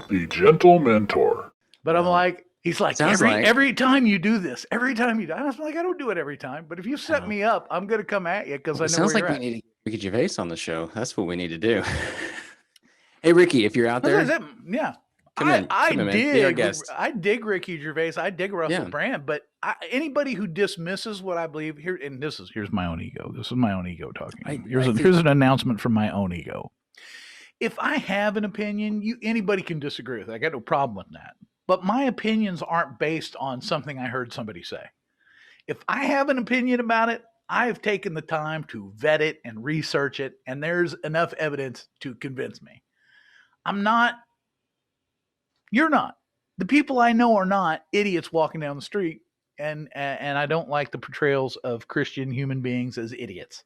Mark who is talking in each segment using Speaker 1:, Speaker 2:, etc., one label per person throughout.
Speaker 1: The Gentlementor.
Speaker 2: But I'm
Speaker 3: Well,
Speaker 2: like, he's like,
Speaker 3: sounds like-
Speaker 2: every time you do this, every time you do, I was like, I don't do it every time. But if you set me up, I'm gonna come at you because I know
Speaker 3: It sounds
Speaker 2: where
Speaker 3: like
Speaker 2: you're
Speaker 3: we
Speaker 2: at.
Speaker 3: need to get Ricky Gervais on the show. That's what we need to do. Hey, Ricky, if you're out there,
Speaker 2: Yeah.
Speaker 3: come in, man. Be our guest.
Speaker 2: I dig Ricky Gervais. I dig Russell
Speaker 3: Yeah.
Speaker 2: Brand, but anybody who dismisses what I believe here, and here's my own ego. This is my own ego talking. Here's an announcement from my own ego. If I have an opinion, anybody can disagree with it. I got no problem with that. But my opinions aren't based on something I heard somebody say. If I have an opinion about it, I've taken the time to vet it and research it, and there's enough evidence to convince me. I'm not. You're not. The people I know are not idiots walking down the street, and I don't like the portrayals of Christian human beings as idiots.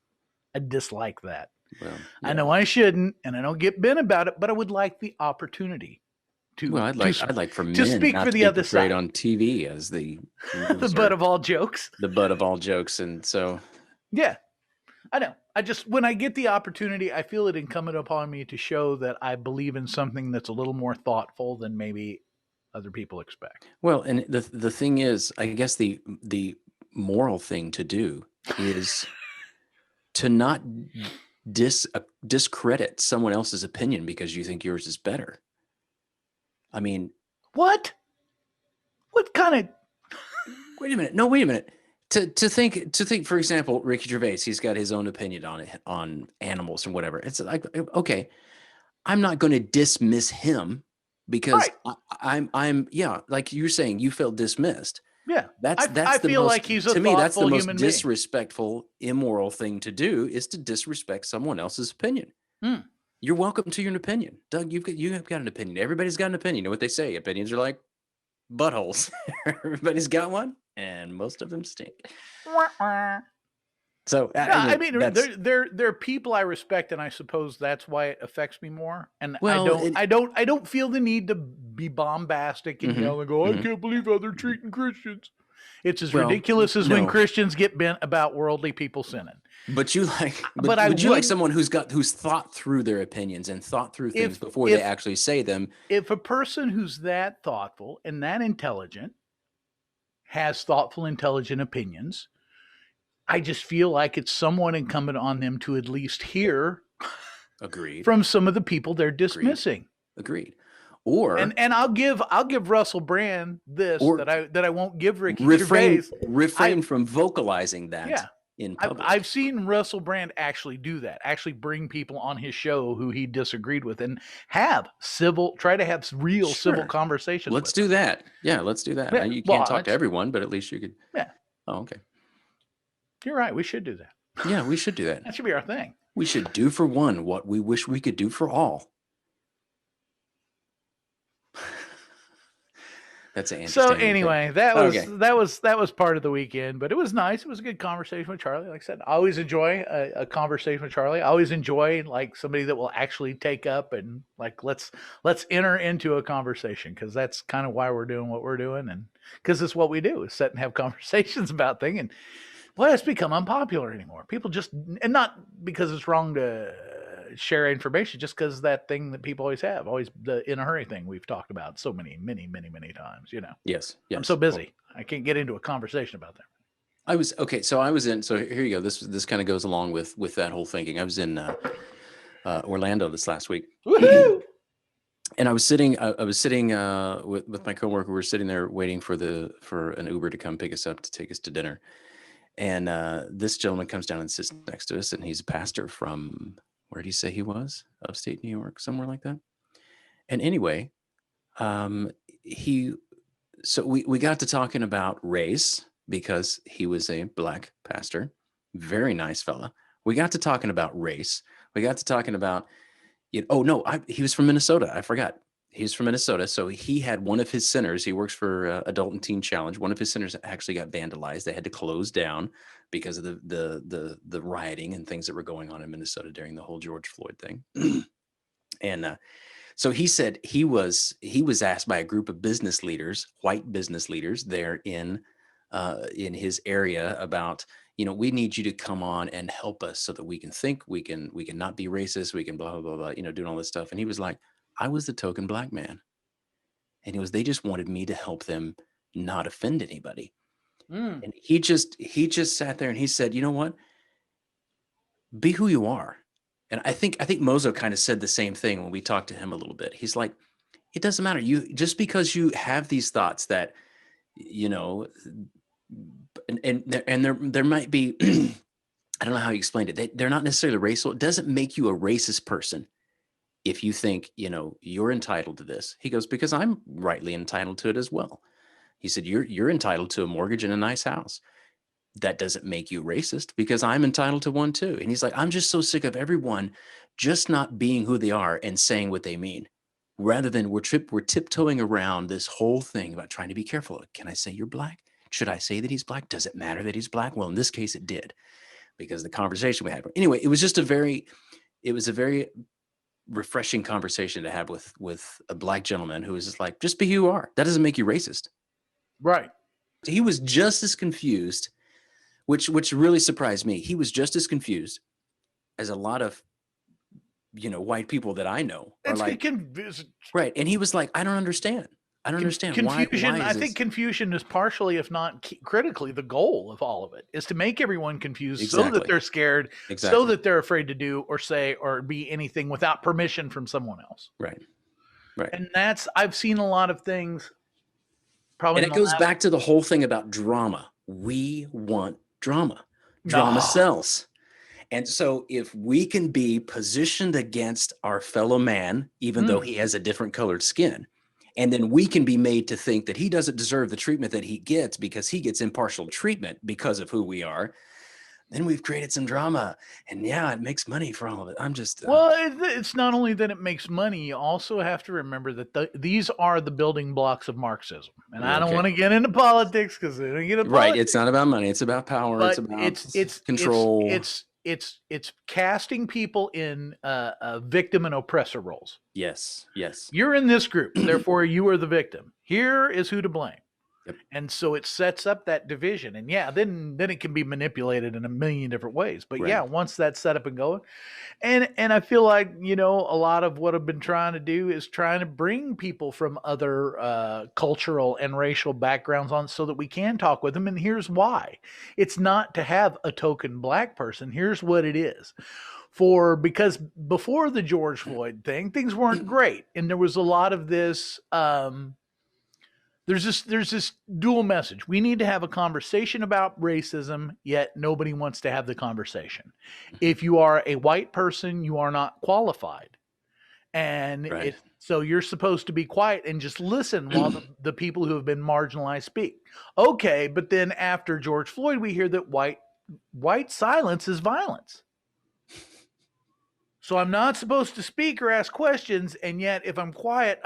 Speaker 2: I dislike that. Well, yeah. I know I shouldn't, and I don't get bent about it, but I would like the opportunity to.
Speaker 3: Well, I'd like for men
Speaker 2: to speak
Speaker 3: not
Speaker 2: for
Speaker 3: to
Speaker 2: the
Speaker 3: be
Speaker 2: other
Speaker 3: portrayed
Speaker 2: side
Speaker 3: on TV as the
Speaker 2: butt of all jokes.
Speaker 3: The butt of all jokes, and so
Speaker 2: yeah, I know. I just when I get the opportunity, I feel it incumbent upon me to show that I believe in something that's a little more thoughtful than maybe other people expect.
Speaker 3: Well, and the thing is, I guess the moral thing to do is to not discredit someone else's opinion because you think yours is better. I mean,
Speaker 2: what kind of?
Speaker 3: Wait a minute. No, wait a minute. To think, for example, Ricky Gervais, he's got his own opinion on animals and whatever. It's like, okay, I'm not going to dismiss him because I'm like you're saying, you felt dismissed.
Speaker 2: Yeah,
Speaker 3: I
Speaker 2: feel like he's a
Speaker 3: to me, that's the most
Speaker 2: human
Speaker 3: disrespectful, immoral thing to do is to disrespect someone else's opinion. You're welcome to your opinion, Doug. You have got an opinion. Everybody's got an opinion. You know what they say? Opinions are like buttholes. Everybody's got one, and most of them stink. So
Speaker 2: I mean there are people I respect, and I suppose that's why it affects me more. And I don't feel the need to be bombastic and yell and go, I can't believe how they're treating Christians. It's as ridiculous as when Christians get bent about worldly people sinning.
Speaker 3: But you like someone who's thought through their opinions and thought through things before they actually say them.
Speaker 2: If a person who's that thoughtful and that intelligent has thoughtful, intelligent opinions, I just feel like it's somewhat incumbent on them to at least hear from some of the people they're dismissing.
Speaker 3: Agreed. Or
Speaker 2: and I'll give Russell Brand this that I won't give Ricky Gervais.
Speaker 3: Refrain from vocalizing that.
Speaker 2: Yeah.
Speaker 3: In public.
Speaker 2: I've seen Russell Brand actually do that, actually bring people on his show who he disagreed with and try to have real civil conversations.
Speaker 3: Let's do that. Yeah, let's do that. Yeah. You can't talk to everyone, but at least you could.
Speaker 2: Yeah.
Speaker 3: Oh, okay.
Speaker 2: You're right. We should do that.
Speaker 3: Yeah, we should do that.
Speaker 2: That should be our thing.
Speaker 3: We should do for one what we wish we could do for all. That's an interesting.
Speaker 2: So anyway, that was part of the weekend, but it was nice. It was a good conversation with Charlie. Like I said, I always enjoy a conversation with Charlie. I always enjoy like somebody that will actually take up and like let's enter into a conversation, because that's kind of why we're doing what we're doing, and because it's what we do is sit and have conversations about things. And boy, it's become unpopular anymore. People just, and not because it's wrong to share information, just because that thing that people always have, the in a hurry thing we've talked about so many times, you know.
Speaker 3: Yes.
Speaker 2: I'm so busy. I can't get into a conversation about that.
Speaker 3: So here you go. This kind of goes along with that whole thinking. I was in Orlando this last week.
Speaker 2: Woohoo!
Speaker 3: And I was sitting with my coworker. We were sitting there waiting for an Uber to come pick us up to take us to dinner. And this gentleman comes down and sits next to us, and he's a pastor from, where did he say he was? Upstate New York, somewhere like that. And anyway, we got to talking about race because he was a black pastor, very nice fella. We got to talking about race. We got to talking about, he was from Minnesota. I forgot. He's from Minnesota. So he had one of his centers. He works for Adult and Teen Challenge. One of his centers actually got vandalized. They had to close down because of the rioting and things that were going on in Minnesota during the whole George Floyd thing. And so he said he was asked by a group of business leaders, white business leaders there in his area about, we need you to come on and help us so that we can think, we can not be racist, we can blah, blah, blah, blah, doing all this stuff. And he was like, I was the token black man. And he goes, they just wanted me to help them not offend anybody.
Speaker 2: Mm.
Speaker 3: And he just sat there and he said, you know what? Be who you are. And I think Mozo kind of said the same thing when we talked to him a little bit. He's like, it doesn't matter. You just because you have these thoughts that, you know, and there might be, I don't know how he explained it. They're not necessarily racial. It doesn't make you a racist person if you think, you know, you're entitled to this. He goes, because I'm rightly entitled to it as well. He said, you're entitled to a mortgage and a nice house. That doesn't make you racist because I'm entitled to one too. And he's like, I'm just so sick of everyone just not being who they are and saying what they mean. Rather than we're tiptoeing around this whole thing about trying to be careful. Can I say you're black? Should I say that he's black? Does it matter that he's black? Well, in this case, it did, because the conversation we had. Anyway, it was just a very refreshing conversation to have with a black gentleman who was just like, just be who you are. That doesn't make you racist.
Speaker 2: Right.
Speaker 3: He was just as confused, which really surprised me. He was just as confused as a lot of, you know, white people that I know are like, right. And he was like, I don't understand. I don't understand
Speaker 2: confusion.
Speaker 3: why
Speaker 2: I think confusion is partially, if not critically, the goal of all of it is to make everyone confused so that they're scared, so that they're afraid to do or say or be anything without permission from someone else.
Speaker 3: Right. Right.
Speaker 2: And I've seen a lot of things. Probably.
Speaker 3: And it goes back to the whole thing about drama. We want drama. Drama sells. And so if we can be positioned against our fellow man, even though he has a different colored skin, and then we can be made to think that he doesn't deserve the treatment that he gets because he gets impartial treatment because of who we are, then we've created some drama. And yeah, it makes money for all of it. I'm just...
Speaker 2: Well, it's not only that it makes money. You also have to remember that these are the building blocks of Marxism. And I don't want to get into politics because they don't get into
Speaker 3: right. It's not about money. It's about power.
Speaker 2: But
Speaker 3: it's about control.
Speaker 2: It's casting people in victim and oppressor roles.
Speaker 3: Yes. Yes.
Speaker 2: You're in this group, therefore you are the victim. Here is who to blame.
Speaker 3: Yep.
Speaker 2: And so it sets up that division. And yeah, then it can be manipulated in a million different ways. But yeah, once that's set up and going, and I feel like, you know, a lot of what I've been trying to do is trying to bring people from other cultural and racial backgrounds on so that we can talk with them. And here's why. It's not to have a token black person. Here's what it is. Because before the George Floyd thing, things weren't great. And there was a lot of this... There's this dual message. We need to have a conversation about racism, yet nobody wants to have the conversation. If you are a white person, you are not qualified. And so you're supposed to be quiet and just listen while the people who have been marginalized speak. Okay, but then after George Floyd, we hear that white silence is violence. So I'm not supposed to speak or ask questions, and yet if I'm quiet,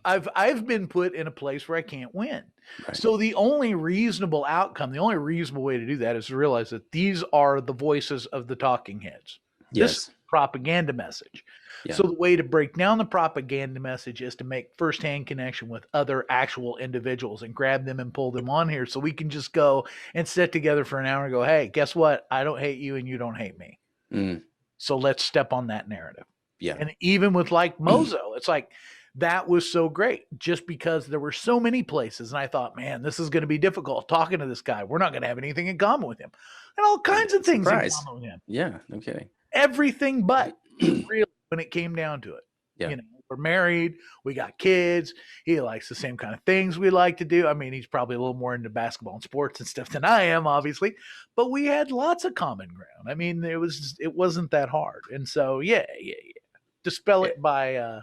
Speaker 2: I've been put in a place where I can't win. Right. So the only reasonable outcome, the only reasonable way to do that is to realize that these are the voices of the talking heads.
Speaker 3: Yes.
Speaker 2: This propaganda message.
Speaker 3: Yeah.
Speaker 2: So the way to break down the propaganda message is to make firsthand connection with other actual individuals and grab them and pull them on here so we can just go and sit together for an hour and go, hey, guess what? I don't hate you and you don't hate me. So let's step on that narrative.
Speaker 3: Yeah.
Speaker 2: And even with like Mozo, it's like, that was so great just because there were so many places. And I thought, man, this is going to be difficult talking to this guy. We're not going to have anything in common with him. And all kinds of things in common with him.
Speaker 3: Yeah, no kidding.
Speaker 2: Everything but really when it came down to it.
Speaker 3: Yeah.
Speaker 2: You know, we're married. We got kids. He likes the same kind of things we like to do. I mean, he's probably a little more into basketball and sports and stuff than I am, obviously. But we had lots of common ground. I mean, it wasn't that hard. And so, yeah. Dispel it by,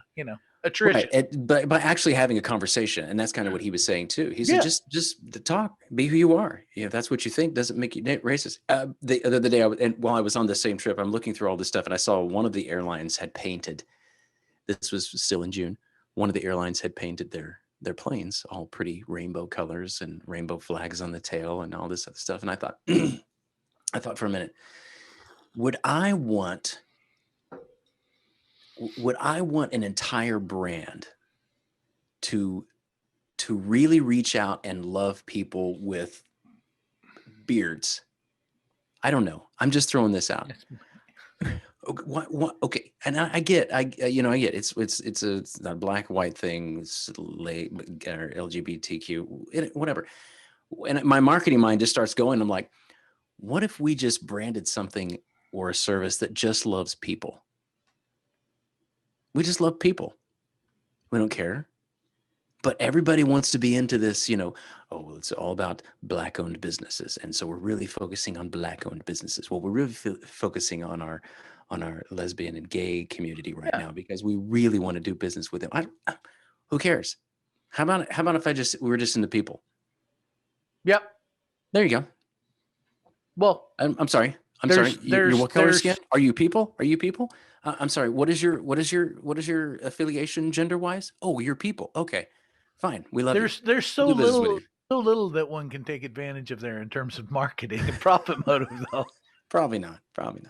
Speaker 2: attrition.
Speaker 3: Right. But by actually having a conversation, and that's kind of what he was saying too. He said, just talk, be who you are. If that's what you think, doesn't make you racist. The other day, while I was on the same trip, I'm looking through all this stuff, and I saw one of the airlines had painted. This was still in June. One of the airlines had painted their planes all pretty rainbow colors and rainbow flags on the tail and all this other stuff. And I thought for a minute, would I want an entire brand to really reach out and love people with beards? I don't know. I'm just throwing this out. What? Okay, and I get, it's not a black white thing, it's or LGBTQ, whatever. And my marketing mind just starts going. I'm like, what if we just branded something or a service that just loves people? We just love people. We don't care. But everybody wants to be into this, oh, well, it's all about Black-owned businesses. And so we're really focusing on Black-owned businesses. Well, we're really focusing on our lesbian and gay community right now because we really want to do business with them. Who cares? How about if we were just into people?
Speaker 2: Yep.
Speaker 3: There you go.
Speaker 2: Well,
Speaker 3: I'm sorry. You're what color skin? Are you people? I'm sorry. What is your affiliation gender wise? Oh, you're people. Okay, fine. We love you.
Speaker 2: There's so little that one can take advantage of there in terms of marketing and profit motive, though.
Speaker 3: Probably not.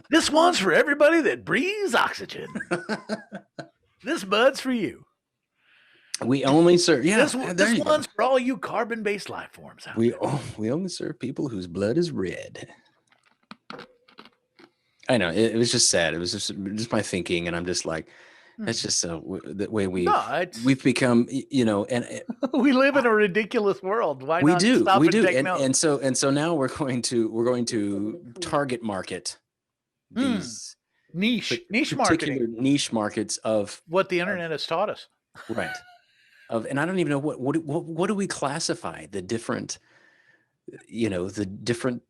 Speaker 2: This one's for everybody that breathes oxygen. This bud's for you.
Speaker 3: We only serve. Yeah,
Speaker 2: this one's for all you carbon-based life forms out there.
Speaker 3: We only serve people whose blood is red. I know it was just sad. It was just my thinking, and I'm just like, that's just the way we've become. And
Speaker 2: we live in a ridiculous world. Why
Speaker 3: we
Speaker 2: not
Speaker 3: do?
Speaker 2: Stop
Speaker 3: we
Speaker 2: and
Speaker 3: do,
Speaker 2: take note?
Speaker 3: and so now we're going to target market these
Speaker 2: niche
Speaker 3: particular
Speaker 2: marketing,
Speaker 3: niche markets of
Speaker 2: what the internet has taught us.
Speaker 3: Right. And I don't even know what do we classify the different, the different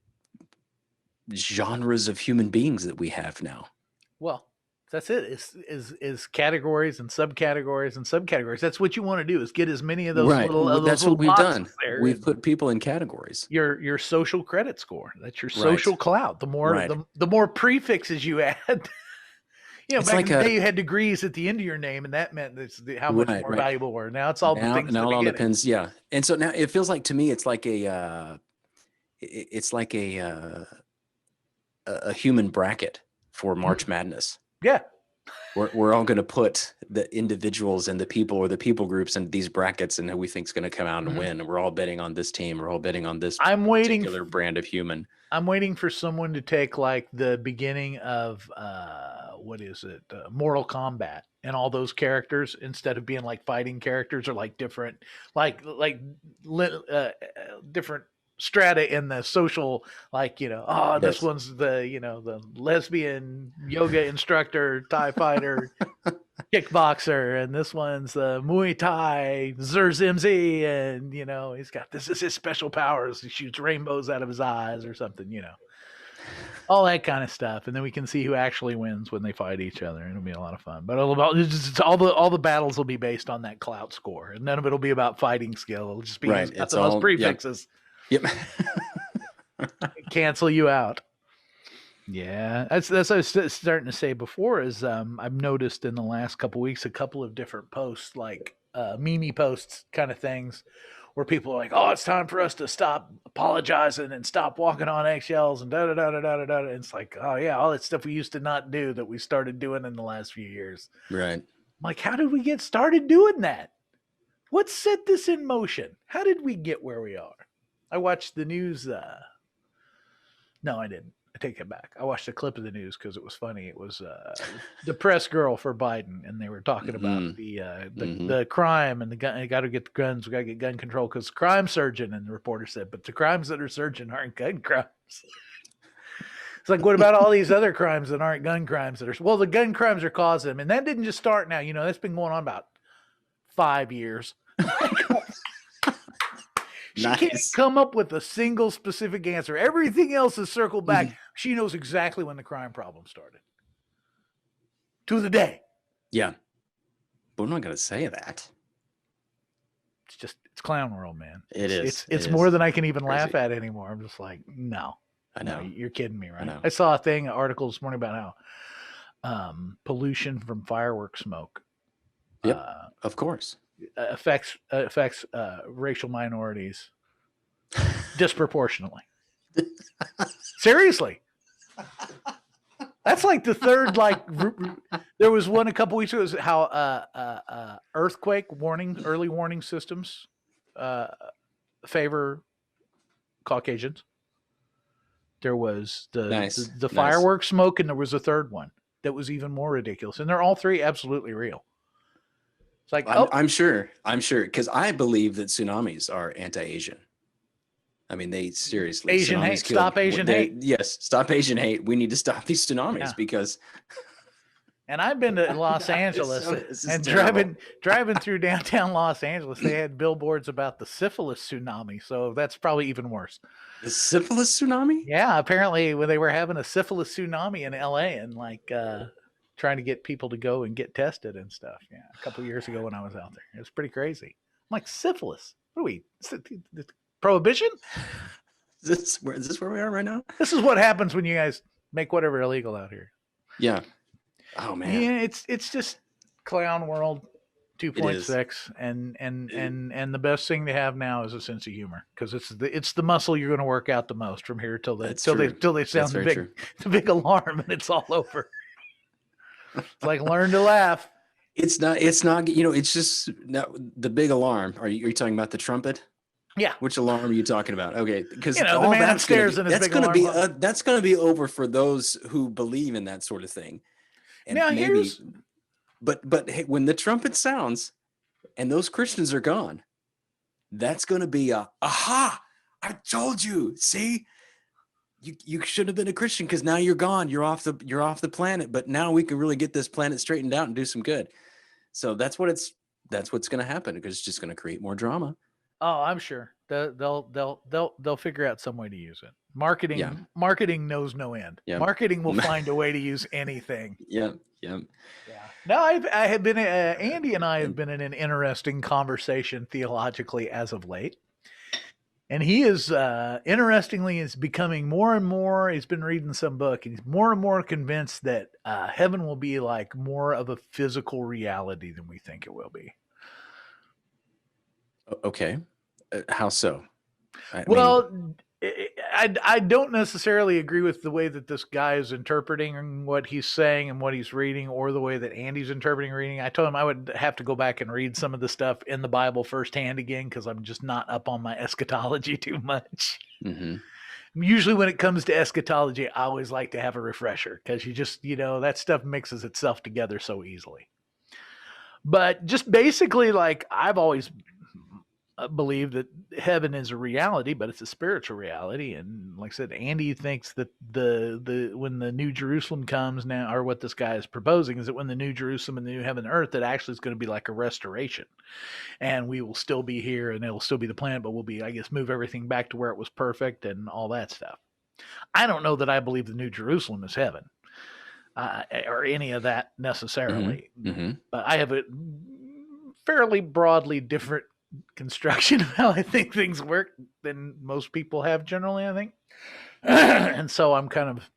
Speaker 3: genres of human beings that we have now.
Speaker 2: Well, that's it. Is categories and subcategories and subcategories. That's what you want to do, is get as many of those little.
Speaker 3: That's
Speaker 2: what
Speaker 3: we've done. We've put people in categories.
Speaker 2: Your social credit score. That's your social clout. The more the more prefixes you add. Back in the day, you had degrees at the end of your name, and that meant how much more valuable were. Now it's all the things. Now it all depends.
Speaker 3: Yeah, and so now it feels like to me, it's like a human bracket for March Madness.
Speaker 2: Yeah,
Speaker 3: we're all going to put the individuals and the people or the people groups in these brackets, and who we think is going to come out and win. And we're all betting on this team. We're all betting on this particular brand of human.
Speaker 2: I'm waiting for someone to take like the beginning of Mortal Kombat, and all those characters, instead of being like fighting characters, or like different different strata in the social, this one's the lesbian yoga instructor, Thai fighter, kickboxer, and this one's the Muay Thai Zerzimzi, and he's got this is his special powers. He shoots rainbows out of his eyes or something, all that kind of stuff, and then we can see who actually wins when they fight each other. It'll be a lot of fun. But all the battles will be based on that clout score, and none of it'll be about fighting skill. It'll just be it's all those prefixes.
Speaker 3: Yep.
Speaker 2: Cancel you out. Yeah, that's what I was starting to say before. Is I've noticed in the last couple of weeks a couple of different posts, like meme posts kind of things, where people are like, "Oh, it's time for us to stop apologizing and stop walking on eggshells and da da da da da da." It's like, oh yeah, all that stuff we used to not do that we started doing in the last few years.
Speaker 3: Right.
Speaker 2: I'm like, how did we get started doing that? What set this in motion? How did we get where we are? I watched the news. No, I didn't. I take it back. I watched a clip of the news because it was funny. It was the press girl for Biden, and they were talking about the crime and the gun. You got to get the guns. We got to get gun control because crime surging. And the reporter said, "But the crimes that are surging aren't gun crimes." It's like, what about all these other crimes that aren't gun crimes that are? Well, the gun crimes are causing them, and that didn't just start now. That's been going on about 5 years. She can't come up with a single specific answer. Everything else is circled back. She knows exactly when the crime problem started. To the day.
Speaker 3: Yeah. But I'm not going to say that.
Speaker 2: It's clown world, man.
Speaker 3: It's
Speaker 2: more than I can even laugh at anymore. I'm just like, no.
Speaker 3: I know.
Speaker 2: No, you're kidding me, right? I saw an article this morning about how pollution from fireworks smoke.
Speaker 3: Yep, of course.
Speaker 2: Affects racial minorities disproportionately. Seriously, that's like the third. There was one a couple weeks ago. It was how earthquake early warning systems favor Caucasians. There was the fireworks smoke, and there was a third one that was even more ridiculous. And they're all three absolutely real. It's like,
Speaker 3: I'm sure, because I believe that tsunamis are anti-Asian. I mean, they seriously
Speaker 2: Asian hate. Stop Asian hate.
Speaker 3: Yes, stop Asian hate. We need to stop these tsunamis because.
Speaker 2: And I've been to Los Angeles and driving through downtown Los Angeles. They had billboards about the syphilis tsunami, so that's probably even worse.
Speaker 3: The syphilis tsunami?
Speaker 2: Yeah, apparently when they were having a syphilis tsunami in LA and like trying to get people to go and get tested and stuff. Yeah, a couple of years ago when I was out there, it was pretty crazy. I'm like, syphilis? What are we? Prohibition?
Speaker 3: Is this where we are right now?
Speaker 2: This is what happens when you guys make whatever illegal out here.
Speaker 3: Yeah. Oh man.
Speaker 2: Yeah, it's just clown world 2.6 and the best thing to have now is a sense of humor because it's the muscle you're going to work out the most from here till they sound the big alarm and it's all over. It's like learn to laugh.
Speaker 3: It's not it's just the big alarm. Are you talking about the trumpet?
Speaker 2: Yeah.
Speaker 3: Which alarm are you talking about? Okay, because
Speaker 2: the man upstairs and his big alarm.
Speaker 3: That's going to be over for those who believe in that sort of thing. And
Speaker 2: now
Speaker 3: but hey, when the trumpet sounds and those Christians are gone, that's going to be aha! I told you. See, you should have been a Christian because now you're gone. You're off the planet. But now we can really get this planet straightened out and do some good. So that's what's going to happen because it's just going to create more drama.
Speaker 2: Oh, I'm sure they'll figure out some way to use it. Marketing knows no end. Yeah. Marketing will find a way to use anything.
Speaker 3: Yeah.
Speaker 2: No, I have been Andy and I have been in an interesting conversation theologically as of late, and he is interestingly is becoming more and more. He's been reading some book, and he's more and more convinced that heaven will be like more of a physical reality than we think it will be.
Speaker 3: Okay. How so?
Speaker 2: I don't necessarily agree with the way that this guy is interpreting what he's saying and what he's reading, or the way that Andy's interpreting reading. I told him I would have to go back and read some of the stuff in the Bible firsthand again because I'm just not up on my eschatology too much. Mm-hmm. Usually when it comes to eschatology, I always like to have a refresher because you just, that stuff mixes itself together so easily. But just basically, like, I've always believe that heaven is a reality, but it's a spiritual reality. And like I said, Andy thinks that the when the New Jerusalem comes now, or what this guy is proposing is that when the New Jerusalem and the new heaven and earth, that actually is going to be like a restoration, and we will still be here and it'll still be the planet, but we'll be, I guess, move everything back to where it was perfect and all that stuff. I don't know that I believe the New Jerusalem is heaven or any of that necessarily, but I have a fairly broadly different construction of how I think things work than most people have generally, I think. And so I'm kind of,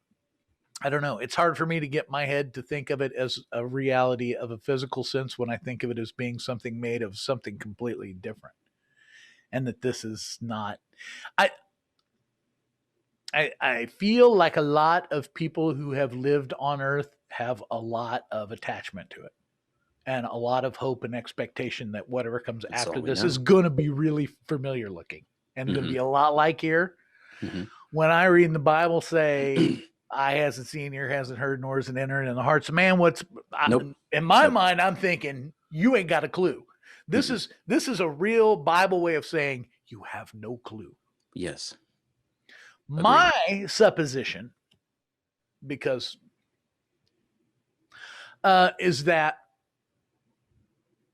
Speaker 2: I don't know. It's hard for me to get my head to think of it as a reality of a physical sense when I think of it as being something made of something completely different. And that this is not, I feel like a lot of people who have lived on Earth have a lot of attachment to it. And a lot of hope and expectation that whatever comes after this is going to be really familiar looking and going to be a lot like here. Mm-hmm. When I read in the Bible say, eye hasn't seen, ear hasn't heard, nor has it entered in the hearts of man, in my mind, I'm thinking, you ain't got a clue. This is a real Bible way of saying you have no clue.
Speaker 3: Yes.
Speaker 2: Agreed. My supposition, because is that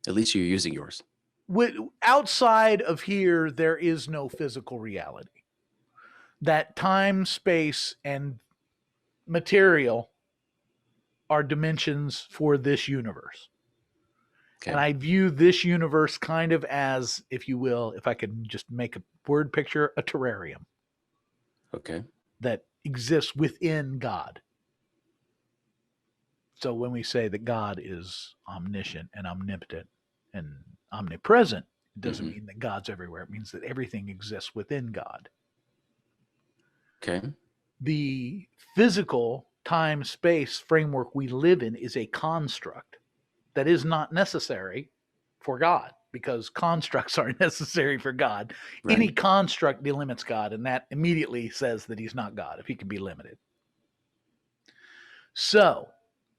Speaker 3: at least you're using yours.
Speaker 2: Outside of here, there is no physical reality. That time, space, and material are dimensions for this universe. Okay. And I view this universe kind of as, if you will, if I could just make a word picture, a terrarium.
Speaker 3: Okay.
Speaker 2: That exists within God. So when we say that God is omniscient and omnipotent and omnipresent, it doesn't mean that God's everywhere. It means that everything exists within God.
Speaker 3: Okay.
Speaker 2: The physical time-space framework we live in is a construct that is not necessary for God, because constructs aren't necessary for God. Right. Any construct delimits God, and that immediately says that he's not God if he can be limited. So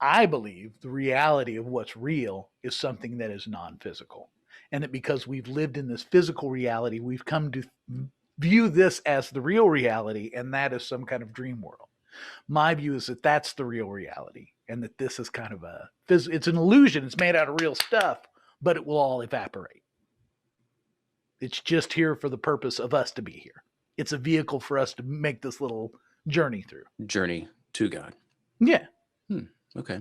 Speaker 2: I believe the reality of what's real is something that is non-physical. And that because we've lived in this physical reality, we've come to view this as the real reality, and that is some kind of dream world. My view is that that's the real reality, and that this is kind of it's an illusion. It's made out of real stuff, but it will all evaporate. It's just here for the purpose of us to be here. It's a vehicle for us to make this little journey through.
Speaker 3: Journey to God.
Speaker 2: Yeah.
Speaker 3: Okay.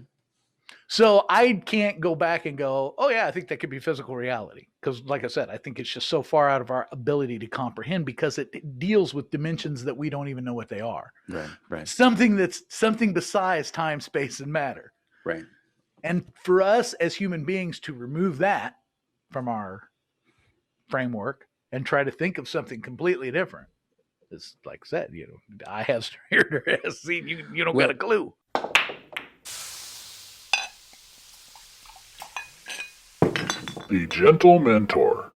Speaker 2: So I can't go back and go, oh yeah, I think that could be physical reality. Because like I said, I think it's just so far out of our ability to comprehend because it deals with dimensions that we don't even know what they are.
Speaker 3: Right.
Speaker 2: Something besides time, space, and matter.
Speaker 3: Right.
Speaker 2: And for us as human beings to remove that from our framework and try to think of something completely different is, like I said, I have seen you don't got a clue.
Speaker 1: The Gentlementor.